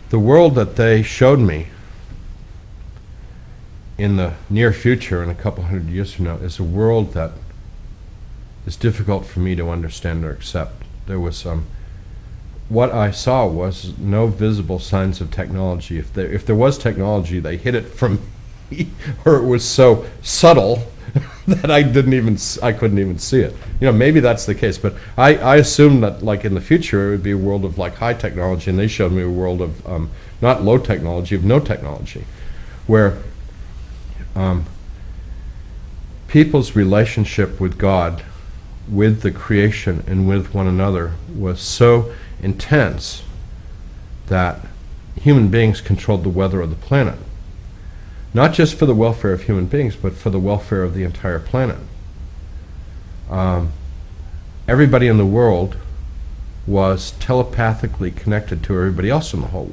The world that they showed me in the near future, in a couple hundred years from now, is a world that is difficult for me to understand or accept. There was what I saw was no visible signs of technology. If there was technology, they hid it from me, or it was so subtle that I couldn't even see it. Maybe that's the case, but I assumed that, like, in the future, it would be a world of, like, high technology, and they showed me a world of not low technology, of no technology, where people's relationship with God, with the creation, and with one another was so intense that human beings controlled the weather of the planet. Not just for the welfare of human beings, but for the welfare of the entire planet. Everybody in the world was telepathically connected to everybody else in the whole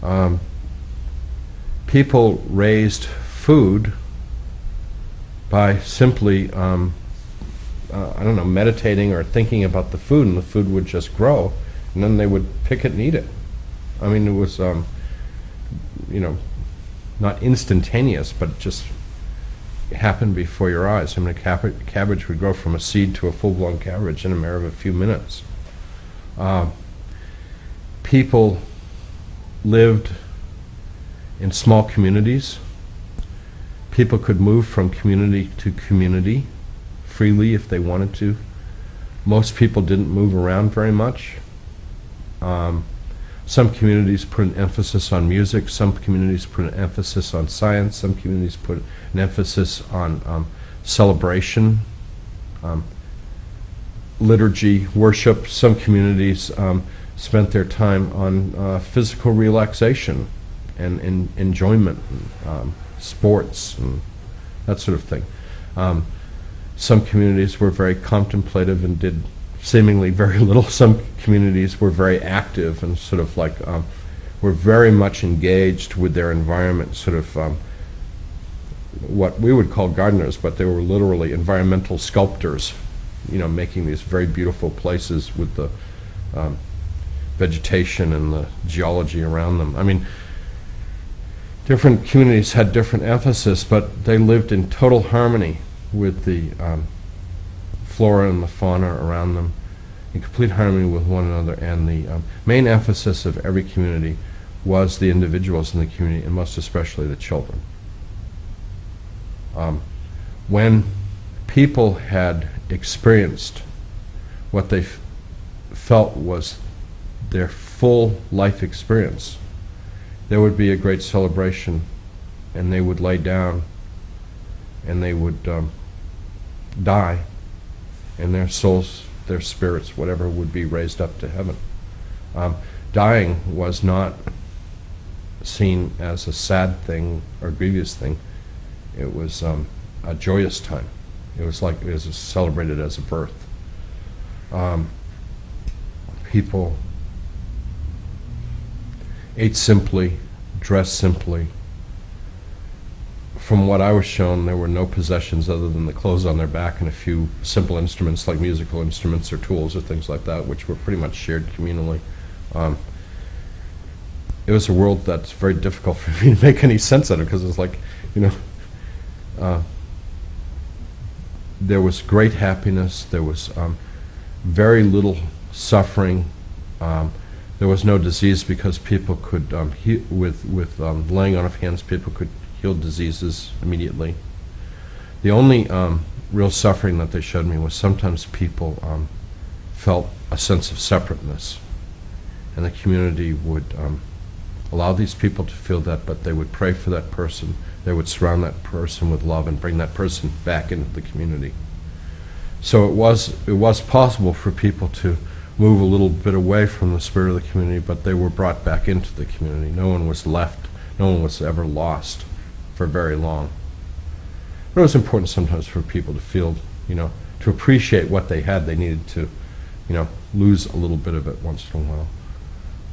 world. People raised food by simply, meditating or thinking about the food, and the food would just grow, and then they would pick it and eat it. I mean, it was, not instantaneous, but just happened before your eyes. I mean, a cabbage would grow from a seed to a full-blown cabbage in a matter of a few minutes. People lived in small communities. People could move from community to community freely if they wanted to. Most people didn't move around very much. Some communities put an emphasis on music, some communities put an emphasis on science, some communities put an emphasis on celebration, liturgy, worship. Some communities spent their time on physical relaxation and enjoyment, sports, and that sort of thing. Some communities were very contemplative and did seemingly very little. Some communities were very active and sort of like were very much engaged with their environment, sort of what we would call gardeners, but they were literally environmental sculptors, making these very beautiful places with the vegetation and the geology around them. I mean, different communities had different emphasis, but they lived in total harmony with the flora and the fauna around them, in complete harmony with one another, and the main emphasis of every community was the individuals in the community, and most especially the children. When people had experienced what they felt was their full life experience, there would be a great celebration, and they would lay down, and they would die, and their souls, their spirits, whatever, would be raised up to heaven. Dying was not seen as a sad thing or grievous thing. It was a joyous time. It was celebrated as a birth. People ate simply, dressed simply. From what I was shown, there were no possessions other than the clothes on their back and a few simple instruments like musical instruments or tools or things like that, which were pretty much shared communally. It was a world that's very difficult for me to make any sense of, because it's like, there was great happiness, there was very little suffering, there was no disease, because people could, with laying on of hands, people could heal diseases immediately. The only real suffering that they showed me was sometimes people felt a sense of separateness, and the community would allow these people to feel that, but they would pray for that person, they would surround that person with love and bring that person back into the community. So it was possible for people to move a little bit away from the spirit of the community, but they were brought back into the community. No one was left, no one was ever lost for very long. But it was important sometimes for people to feel, to appreciate what they had. They needed to, lose a little bit of it once in a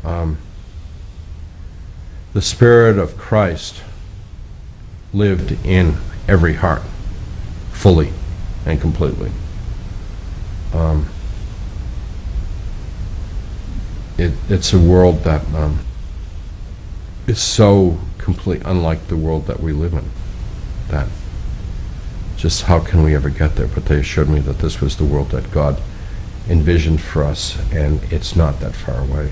while. The Spirit of Christ lived in every heart, fully and completely. it's a world that is so completely unlike the world that we live in, that just how can we ever get there? But they assured me that this was the world that God envisioned for us, and it's not that far away.